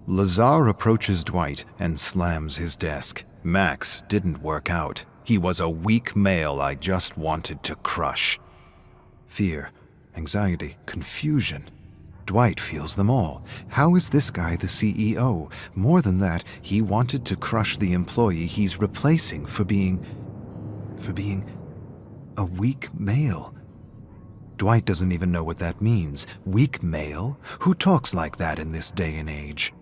Lazar approaches Dwight and slams his desk. Max didn't work out. He was a weak male I just wanted to crush. Fear, anxiety, confusion. Dwight feels them all. How is this guy the CEO? More than that, he wanted to crush the employee he's replacing for being a weak male. Dwight doesn't even know what that means. Weak male? Who talks like that in this day and age?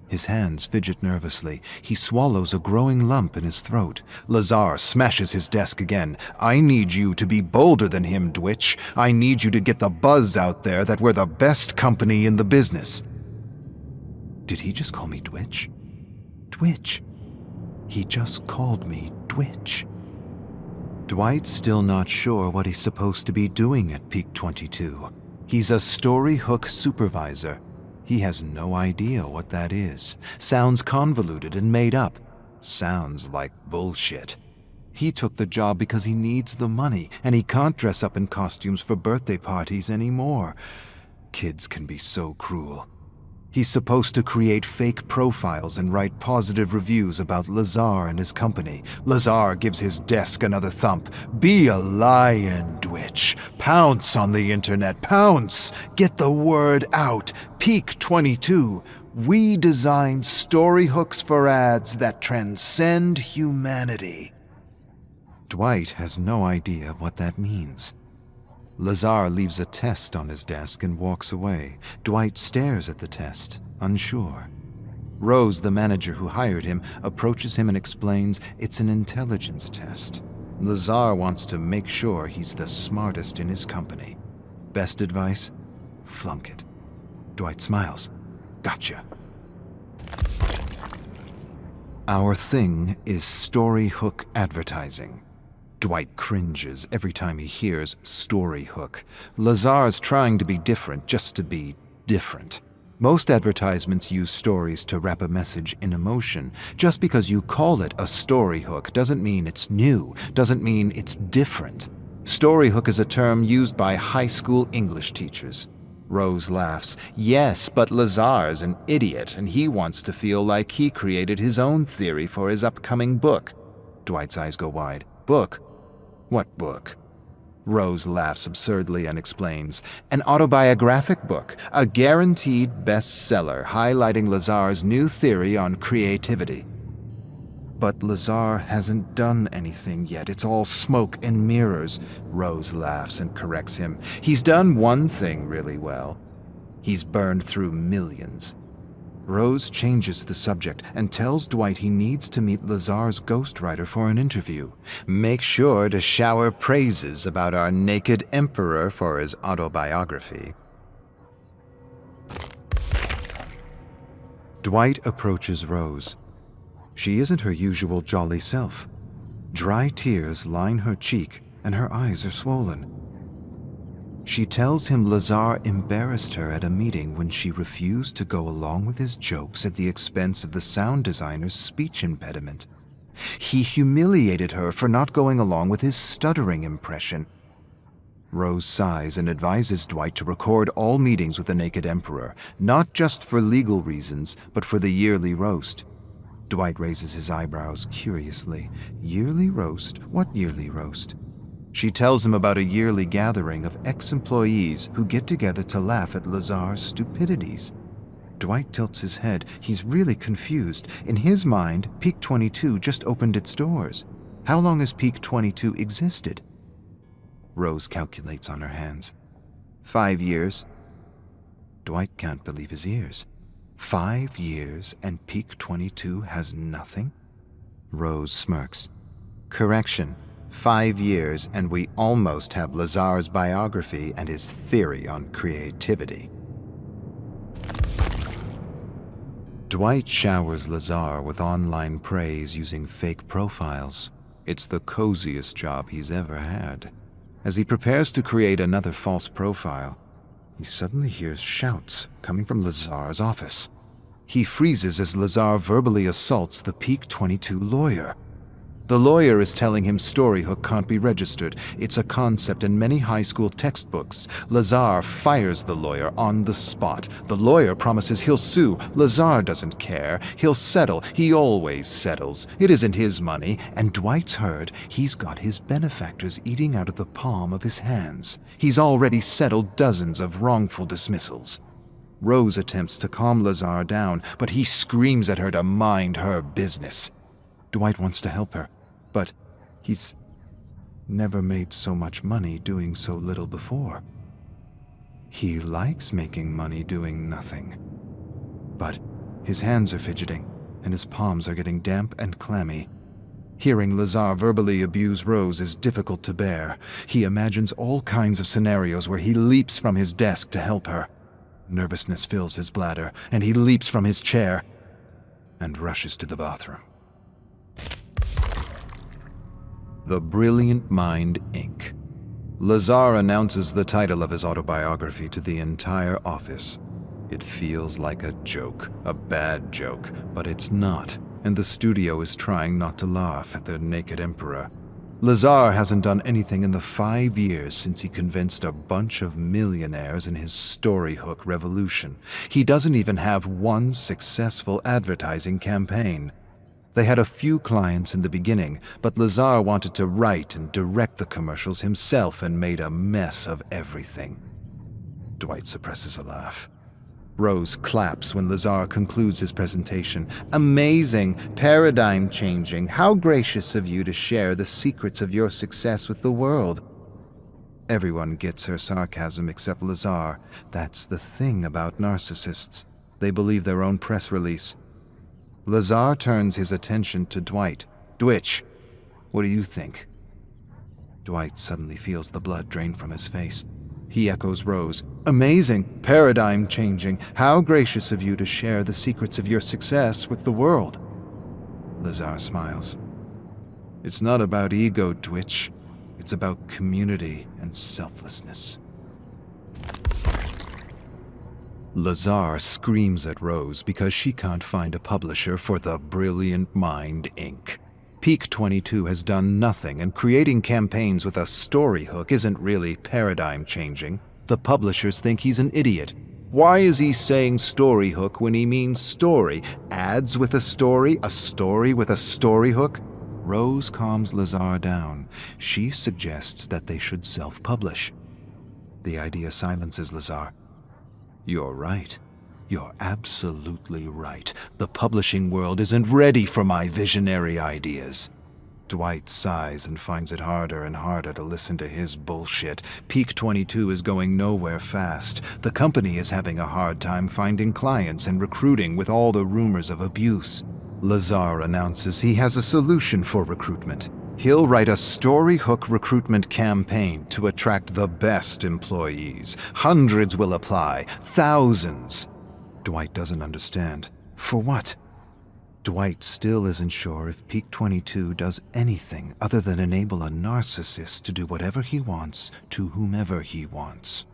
His hands fidget nervously. He swallows a growing lump in his throat. Lazar smashes his desk again. I need you to be bolder than him, Dwight. I need you to get the buzz out there that we're the best company in the business. Did he just call me Dwight? Dwight. He just called me Dwight. Dwight's still not sure what he's supposed to be doing at Peak 22. He's a story hook supervisor. He has no idea what that is. Sounds convoluted and made up. Sounds like bullshit. He took the job because he needs the money, and he can't dress up in costumes for birthday parties anymore. Kids can be so cruel. He's supposed to create fake profiles and write positive reviews about Lazar and his company. Lazar gives his desk another thump. Be a lion, Dwight. Pounce on the internet. Pounce. Get the word out. Peak 22. We design story hooks for ads that transcend humanity. Dwight has no idea what that means. Lazar leaves a test on his desk and walks away. Dwight stares at the test, unsure. Rose, the manager who hired him, approaches him and explains it's an intelligence test. Lazar wants to make sure he's the smartest in his company. Best advice? Flunk it. Dwight smiles. Gotcha. Our thing is story hook advertising. Dwight cringes every time he hears story hook. Lazar's trying to be different just to be different. Most advertisements use stories to wrap a message in emotion. Just because you call it a story hook doesn't mean it's new, doesn't mean it's different. Story hook is a term used by high school English teachers. Rose laughs. Yes, but Lazar's an idiot, and he wants to feel like he created his own theory for his upcoming book. Dwight's eyes go wide. Book? What book? Rose laughs absurdly and explains. An autobiographic book, a guaranteed bestseller highlighting Lazar's new theory on creativity. But Lazar hasn't done anything yet. It's all smoke and mirrors. Rose laughs and corrects him. He's done one thing really well. He's burned through millions. Rose changes the subject and tells Dwight he needs to meet Lazar's ghostwriter for an interview. Make sure to shower praises about our naked emperor for his autobiography. Dwight approaches Rose. She isn't her usual jolly self. Dry tears line her cheek and her eyes are swollen. She tells him Lazar embarrassed her at a meeting when she refused to go along with his jokes at the expense of the sound designer's speech impediment. He humiliated her for not going along with his stuttering impression. Rose sighs and advises Dwight to record all meetings with the Naked Emperor, not just for legal reasons, but for the yearly roast. Dwight raises his eyebrows curiously. Yearly roast? What yearly roast? She tells him about a yearly gathering of ex-employees who get together to laugh at Lazar's stupidities. Dwight tilts his head. He's really confused. In his mind, Peak 22 just opened its doors. How long has Peak 22 existed? Rose calculates on her hands. 5 years. Dwight can't believe his ears. 5 years and Peak 22 has nothing? Rose smirks. Correction. 5 years and we almost have Lazar's biography and his theory on creativity. Dwight showers Lazar with online praise using fake profiles. It's the coziest job he's ever had. As he prepares to create another false profile, he suddenly hears shouts coming from Lazar's office. He freezes as Lazar verbally assaults the Peak 22 lawyer. The lawyer is telling him Storyhook can't be registered. It's a concept in many high school textbooks. Lazar fires the lawyer on the spot. The lawyer promises he'll sue. Lazar doesn't care. He'll settle. He always settles. It isn't his money. And Dwight's heard he's got his benefactors eating out of the palm of his hands. He's already settled dozens of wrongful dismissals. Rose attempts to calm Lazar down, but he screams at her to mind her business. Dwight wants to help her, but he's never made so much money doing so little before. He likes making money doing nothing. But his hands are fidgeting, and his palms are getting damp and clammy. Hearing Lazar verbally abuse Rose is difficult to bear. He imagines all kinds of scenarios where he leaps from his desk to help her. Nervousness fills his bladder, and he leaps from his chair and rushes to the bathroom. The Brilliant Mind, Inc. Lazar announces the title of his autobiography to the entire office. It feels like a joke, a bad joke, but it's not, and the studio is trying not to laugh at the naked emperor. Lazar hasn't done anything in the 5 years since he convinced a bunch of millionaires in his Storyhook revolution. He doesn't even have one successful advertising campaign. They had a few clients in the beginning, but Lazar wanted to write and direct the commercials himself and made a mess of everything. Dwight suppresses a laugh. Rose claps when Lazar concludes his presentation. Amazing, paradigm-changing. How gracious of you to share the secrets of your success with the world. Everyone gets her sarcasm except Lazar. That's the thing about narcissists. They believe their own press release. Lazar turns his attention to Dwight. Dwitch, what do you think? Dwight suddenly feels the blood drain from his face. He echoes Rose. Amazing, paradigm-changing. How gracious of you to share the secrets of your success with the world. Lazar smiles. It's not about ego, Dwitch. It's about community and selflessness. Lazar screams at Rose because she can't find a publisher for The Brilliant Mind, Inc. Peak 22 has done nothing, and creating campaigns with a Storyhook isn't really paradigm-changing. The publishers think he's an idiot. Why is he saying Storyhook when he means story? Ads with a story with a Storyhook? Rose calms Lazar down. She suggests that they should self-publish. The idea silences Lazar. You're right. You're absolutely right. The publishing world isn't ready for my visionary ideas. Dwight sighs and finds it harder and harder to listen to his bullshit. Peak 22 is going nowhere fast. The company is having a hard time finding clients and recruiting with all the rumors of abuse. Lazar announces he has a solution for recruitment. He'll write a Storyhook recruitment campaign to attract the best employees. Hundreds will apply, thousands. Dwight doesn't understand. For what? Dwight still isn't sure if Peak 22 does anything other than enable a narcissist to do whatever he wants to whomever he wants.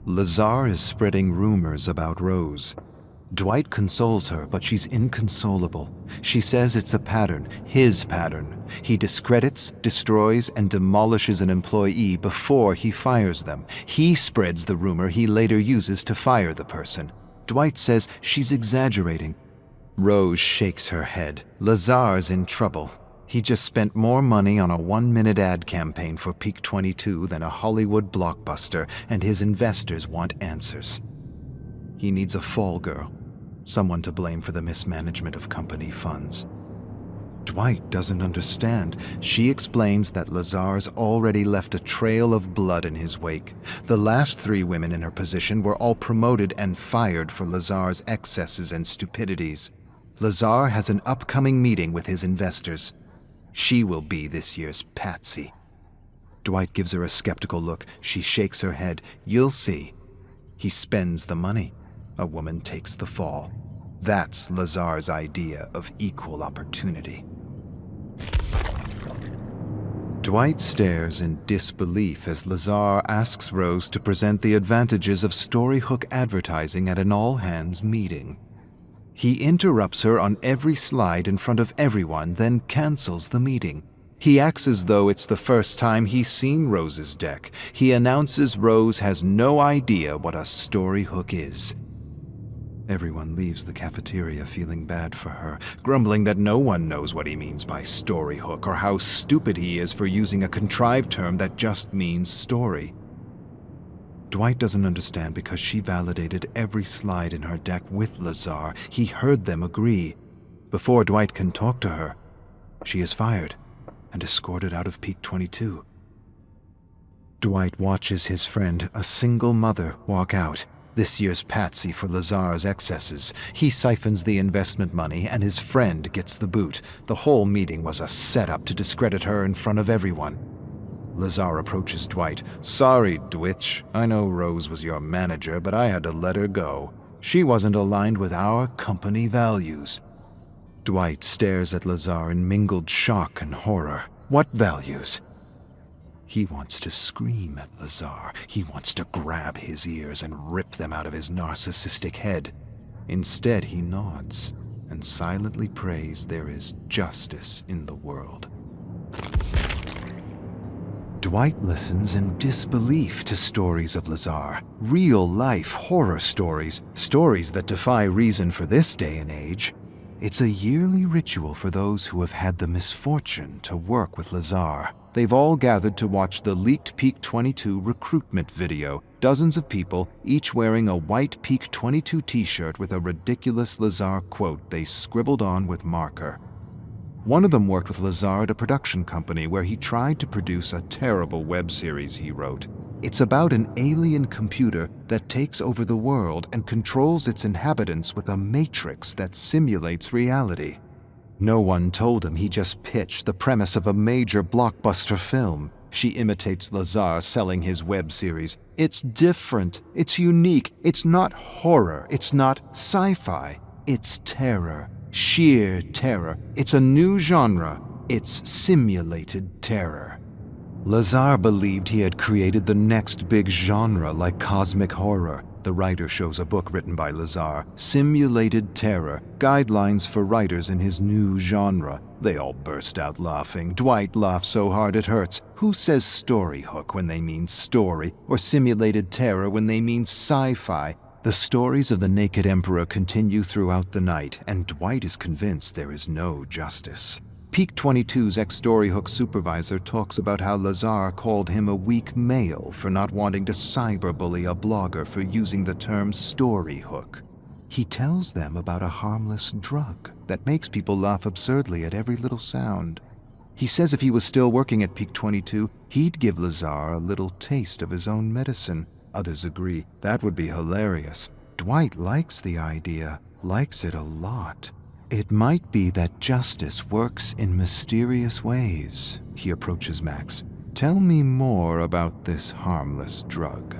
Lazar is spreading rumors about Rose. Dwight consoles her, but she's inconsolable. She says it's a pattern, his pattern. He discredits, destroys, and demolishes an employee before he fires them. He spreads the rumor he later uses to fire the person. Dwight says she's exaggerating. Rose shakes her head. Lazar's in trouble. He just spent more money on a 1-minute ad campaign for Peak 22 than a Hollywood blockbuster, and his investors want answers. He needs a fall girl, someone to blame for the mismanagement of company funds. Dwight doesn't understand. She explains that Lazar's already left a trail of blood in his wake. The last 3 women in her position were all promoted and fired for Lazar's excesses and stupidities. Lazar has an upcoming meeting with his investors. She will be this year's patsy. Dwight gives her a skeptical look. She shakes her head. You'll see. He spends the money. A woman takes the fall. That's Lazar's idea of equal opportunity. Dwight stares in disbelief as Lazar asks Rose to present the advantages of Storyhook advertising at an all-hands meeting. He interrupts her on every slide in front of everyone, then cancels the meeting. He acts as though it's the first time he's seen Rose's deck. He announces Rose has no idea what a story hook is. Everyone leaves the cafeteria feeling bad for her, grumbling that no one knows what he means by story hook or how stupid he is for using a contrived term that just means story. Dwight doesn't understand because she validated every slide in her deck with Lazar. He heard them agree. Before Dwight can talk to her, she is fired and escorted out of Peak 22. Dwight watches his friend, a single mother, walk out. This year's patsy for Lazar's excesses. He siphons the investment money and his friend gets the boot. The whole meeting was a setup to discredit her in front of everyone. Lazar approaches Dwight. "Sorry, Dwitch. I know Rose was your manager, but I had to let her go. She wasn't aligned with our company values." Dwight stares at Lazar in mingled shock and horror. What values? He wants to scream at Lazar. He wants to grab his ears and rip them out of his narcissistic head. Instead, he nods and silently prays there is justice in the world. Dwight listens in disbelief to stories of Lazar. Real-life horror stories. Stories that defy reason for this day and age. It's a yearly ritual for those who have had the misfortune to work with Lazar. They've all gathered to watch the leaked Peak 22 recruitment video. Dozens of people, each wearing a white Peak 22 t-shirt with a ridiculous Lazar quote they scribbled on with marker. One of them worked with Lazar at a production company where he tried to produce a terrible web series he wrote. It's about an alien computer that takes over the world and controls its inhabitants with a matrix that simulates reality. No one told him he just pitched the premise of a major blockbuster film. She imitates Lazar selling his web series. It's different. It's unique. It's not horror. It's not sci-fi. It's terror. Sheer terror. It's a new genre. It's simulated terror. Lazar believed he had created the next big genre like cosmic horror. The writer shows a book written by Lazar, Simulated Terror, Guidelines for Writers in His New Genre. They all burst out laughing. Dwight laughs so hard it hurts. Who says story hook when they mean story, or simulated terror when they mean sci-fi? The stories of the Naked Emperor continue throughout the night, and Dwight is convinced there is no justice. Peak 22's ex-Storyhook supervisor talks about how Lazar called him a weak male for not wanting to cyberbully a blogger for using the term Storyhook. He tells them about a harmless drug that makes people laugh absurdly at every little sound. He says if he was still working at Peak 22, he'd give Lazar a little taste of his own medicine. Others agree. That would be hilarious. Dwight likes the idea, likes it a lot. It might be that justice works in mysterious ways. He approaches Max. Tell me more about this harmless drug.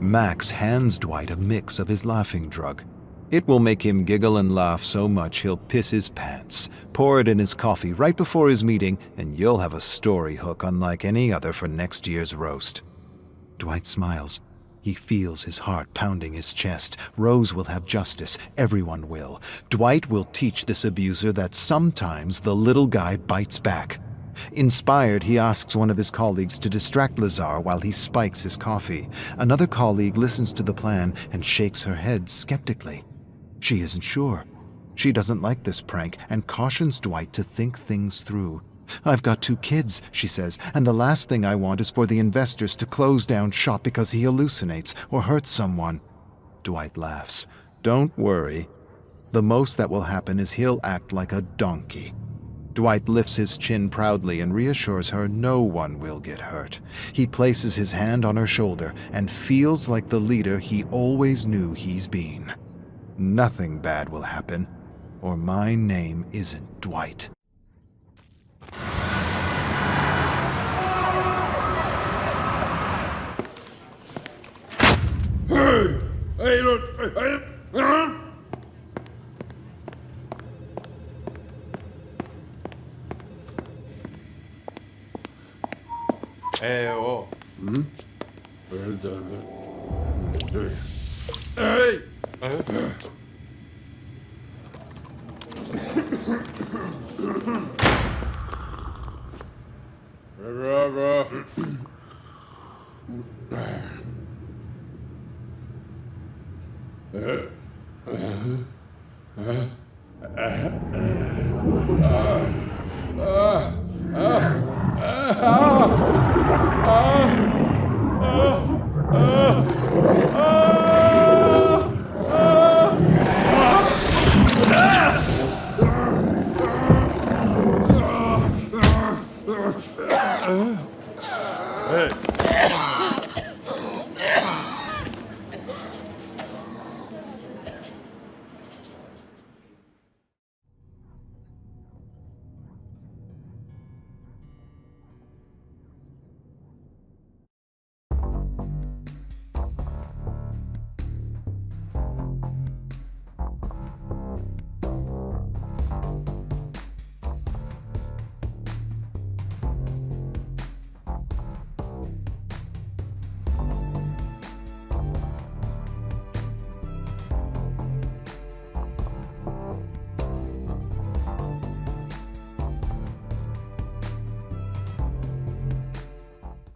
Max hands Dwight a mix of his laughing drug. It will make him giggle and laugh so much he'll piss his pants. Pour it in his coffee right before his meeting, and you'll have a story hook unlike any other for next year's roast. Dwight smiles. He feels his heart pounding his chest. Rose will have justice. Everyone will. Dwight will teach this abuser that sometimes the little guy bites back. Inspired, he asks one of his colleagues to distract Lazar while he spikes his coffee. Another colleague listens to the plan and shakes her head skeptically. She isn't sure. She doesn't like this prank and cautions Dwight to think things through. "I've got 2 kids," she says, "and the last thing I want is for the investors to close down shop because he hallucinates or hurts someone." Dwight laughs. "Don't worry. The most that will happen is he'll act like a donkey." Dwight lifts his chin proudly and reassures her no one will get hurt. He places his hand on her shoulder and feels like the leader he always knew he's been. Nothing bad will happen, or my name isn't Dwight. Hey, look! Hey, oh. Hey!